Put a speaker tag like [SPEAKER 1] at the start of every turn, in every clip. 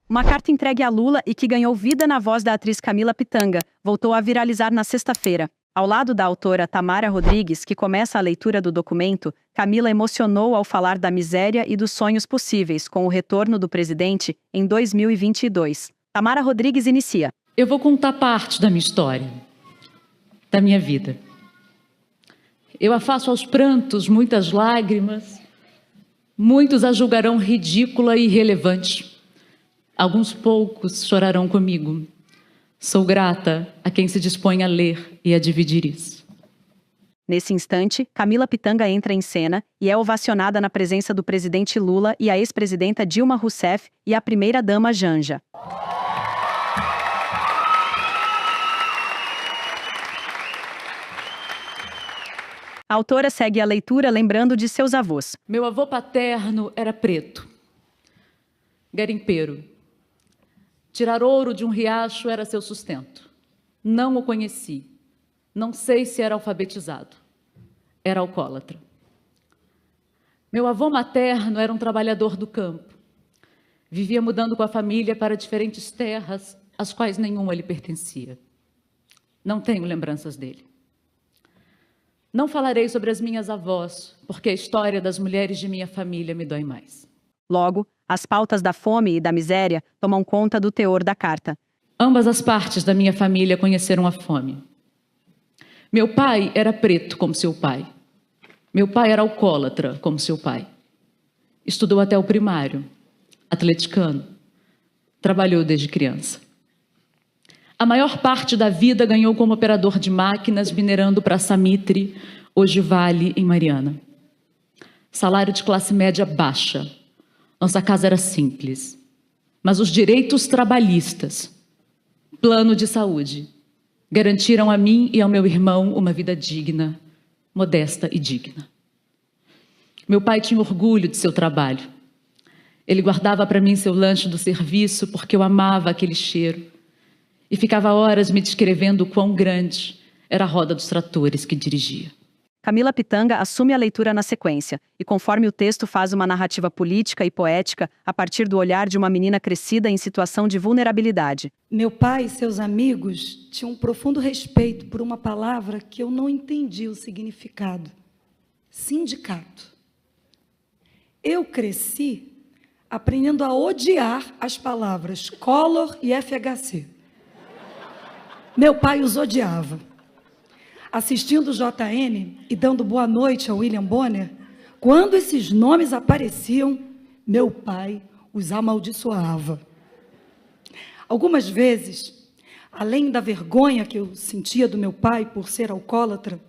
[SPEAKER 1] Uma carta entregue a Lula e que ganhou vida na voz da atriz Camila Pitanga voltou a viralizar na sexta-feira. Ao lado da autora Tamara Rodrigues, que começa a leitura do documento, Camila emocionou ao falar da miséria e dos sonhos possíveis com o retorno do presidente em 2022. Tamara Rodrigues inicia.
[SPEAKER 2] Eu vou contar parte da minha história, da minha vida. Eu a faço aos prantos, muitas lágrimas. Muitos a julgarão ridícula e irrelevante. Alguns poucos chorarão comigo. Sou grata a quem se dispõe a ler e a dividir isso.
[SPEAKER 1] Nesse instante, Camila Pitanga entra em cena e é ovacionada na presença do presidente Lula e a ex-presidenta Dilma Rousseff e a primeira-dama Janja. A autora segue a leitura lembrando de seus avós.
[SPEAKER 2] Meu avô paterno era preto, garimpeiro. Tirar ouro de um riacho era seu sustento. Não o conheci. Não sei se era alfabetizado. Era alcoólatra. Meu avô materno era um trabalhador do campo. Vivia mudando com a família para diferentes terras, às quais nenhuma lhe pertencia. Não tenho lembranças dele. Não falarei sobre as minhas avós, porque a história das mulheres de minha família me dói mais.
[SPEAKER 1] Logo, as pautas da fome e da miséria tomam conta do teor da carta.
[SPEAKER 2] Ambas as partes da minha família conheceram a fome. Meu pai era preto como seu pai. Meu pai era alcoólatra como seu pai. Estudou até o primário, atleticano. Trabalhou desde criança. A maior parte da vida ganhou como operador de máquinas, minerando para Samitre, hoje Vale, em Mariana. Salário de classe média baixa. Nossa casa era simples. Mas os direitos trabalhistas, plano de saúde, garantiram a mim e ao meu irmão uma vida digna, modesta e digna. Meu pai tinha orgulho de seu trabalho. Ele guardava para mim seu lanche do serviço porque eu amava aquele cheiro. E ficava horas me descrevendo o quão grande era a roda dos tratores que dirigia.
[SPEAKER 1] Camila Pitanga assume a leitura na sequência, e conforme o texto faz uma narrativa política e poética a partir do olhar de uma menina crescida em situação de vulnerabilidade.
[SPEAKER 3] Meu pai e seus amigos tinham um profundo respeito por uma palavra que eu não entendi o significado. Sindicato. Eu cresci aprendendo a odiar as palavras Collor e FHC. Meu pai os odiava. Assistindo o JN e dando boa noite ao William Bonner, quando esses nomes apareciam, meu pai os amaldiçoava. Algumas vezes, além da vergonha que eu sentia do meu pai por ser alcoólatra,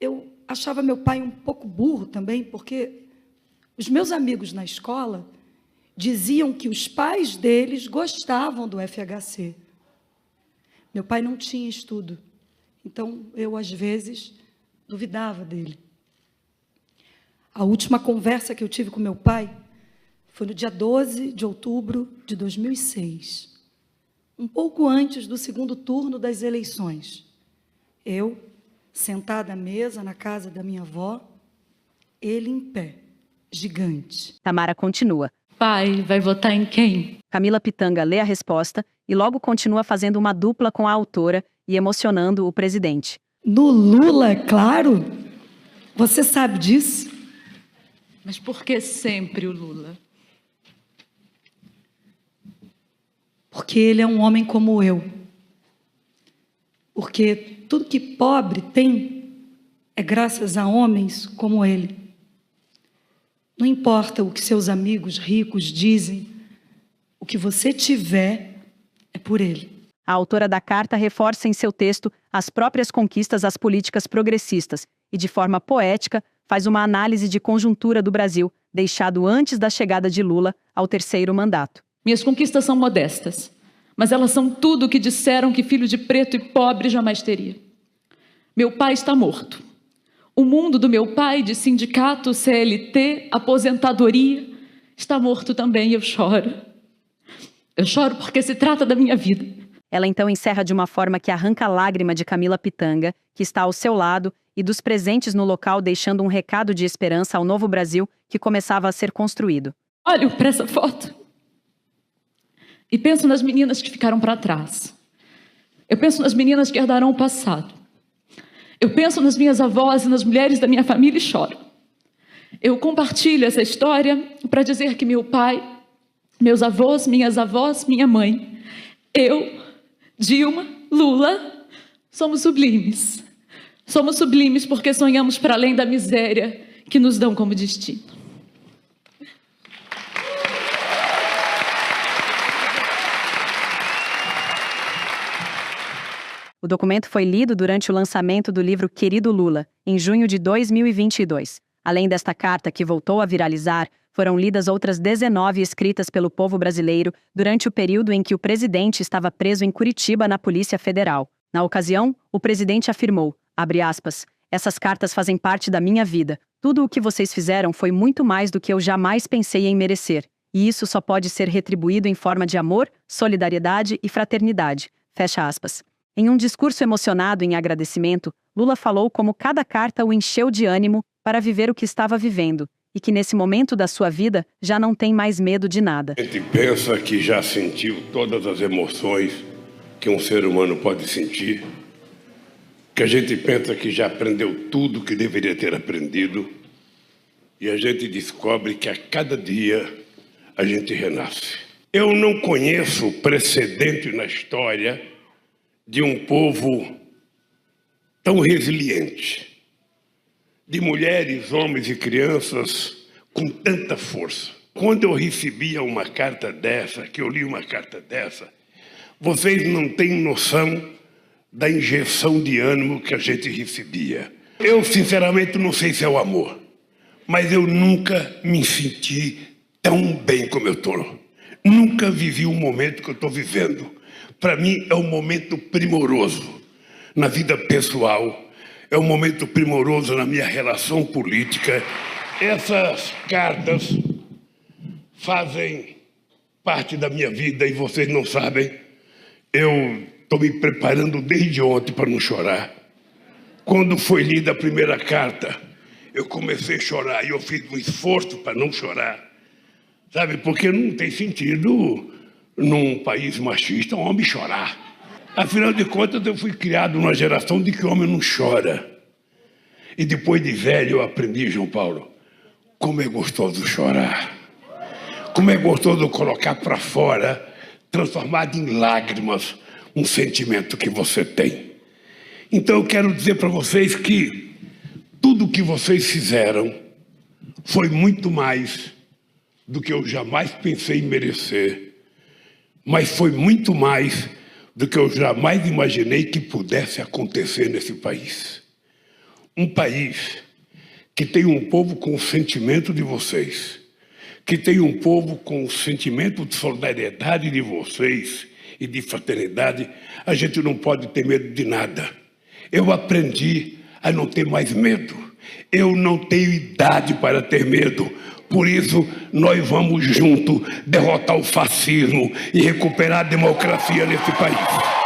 [SPEAKER 3] eu achava meu pai um pouco burro também, porque os meus amigos na escola diziam que os pais deles gostavam do FHC. Meu pai não tinha estudo, então eu, às vezes, duvidava dele. A última conversa que eu tive com meu pai foi no dia 12 de outubro de 2006, um pouco antes do segundo turno das eleições. Eu, sentada à mesa na casa da minha avó, ele em pé, gigante.
[SPEAKER 1] Tamara continua.
[SPEAKER 2] Pai, vai votar em quem?
[SPEAKER 1] Camila Pitanga lê a resposta e logo continua fazendo uma dupla com a autora e emocionando o presidente.
[SPEAKER 3] No Lula, é claro. Você sabe disso?
[SPEAKER 2] Mas por que sempre o Lula?
[SPEAKER 3] Porque ele é um homem como eu. Porque tudo que pobre tem é graças a homens como ele. Não importa o que seus amigos ricos dizem, o que você tiver é por ele.
[SPEAKER 1] A autora da carta reforça em seu texto as próprias conquistas às políticas progressistas e, de forma poética, faz uma análise de conjuntura do Brasil, deixado antes da chegada de Lula ao terceiro mandato.
[SPEAKER 2] Minhas conquistas são modestas, mas elas são tudo o que disseram que filho de preto e pobre jamais teria. Meu pai está morto. O mundo do meu pai, de sindicato, CLT, aposentadoria, está morto também e eu choro. Eu choro porque se trata da minha vida.
[SPEAKER 1] Ela então encerra de uma forma que arranca a lágrima de Camila Pitanga, que está ao seu lado, e dos presentes no local, deixando um recado de esperança ao novo Brasil que começava a ser construído.
[SPEAKER 2] Olhe para essa foto. e penso nas meninas que ficaram para trás. Eu penso nas meninas que herdarão o passado. Eu penso nas minhas avós e nas mulheres da minha família e choro. Eu compartilho essa história para dizer que meu pai, meus avós, minhas avós, minha mãe, eu, Dilma, Lula, somos sublimes. Somos sublimes porque sonhamos para além da miséria que nos dão como destino.
[SPEAKER 1] O documento foi lido durante o lançamento do livro Querido Lula, em junho de 2022. Além desta carta que voltou a viralizar, foram lidas outras 19 escritas pelo povo brasileiro durante o período em que o presidente estava preso em Curitiba na Polícia Federal. Na ocasião, o presidente afirmou, abre aspas, essas cartas fazem parte da minha vida. Tudo o que vocês fizeram foi muito mais do que eu jamais pensei em merecer. E isso só pode ser retribuído em forma de amor, solidariedade e fraternidade. Fecha aspas. Em um discurso emocionado em agradecimento, Lula falou como cada carta o encheu de ânimo para viver o que estava vivendo, e que nesse momento da sua vida já não tem mais medo de nada.
[SPEAKER 4] A gente pensa que já sentiu todas as emoções que um ser humano pode sentir, que a gente pensa que já aprendeu tudo que deveria ter aprendido, e a gente descobre que a cada dia a gente renasce. Eu não conheço precedente na história de um povo tão resiliente, de mulheres, homens e crianças com tanta força. Quando eu recebia uma carta dessa, que eu li uma carta dessa, vocês não têm noção da injeção de ânimo que a gente recebia. Eu, sinceramente, não sei se é o amor, mas eu nunca me senti tão bem como eu estou. Nunca vivi o momento que eu estou vivendo. Para mim, é um momento primoroso na vida pessoal, é um momento primoroso na minha relação política. Essas cartas fazem parte da minha vida e vocês não sabem. Eu estou me preparando desde ontem para não chorar. Quando foi lida a primeira carta, eu comecei a chorar e eu fiz um esforço para não chorar. Sabe, porque não tem sentido num país machista um homem chorar. Afinal de contas, eu fui criado numa geração de que o homem não chora. E depois de velho eu aprendi, João Paulo, como é gostoso chorar. Como é gostoso colocar para fora, transformado em lágrimas, um sentimento que você tem. Então eu quero dizer para vocês que tudo que vocês fizeram foi muito mais do que eu jamais pensei em merecer. Mas foi muito mais do que eu jamais imaginei que pudesse acontecer nesse país. Um país que tem um povo com o sentimento de vocês, que tem um povo com o sentimento de solidariedade de vocês e de fraternidade, a gente não pode ter medo de nada. Eu aprendi a não ter mais medo. Eu não tenho idade para ter medo. Por isso, nós vamos juntos derrotar o fascismo e recuperar a democracia nesse país.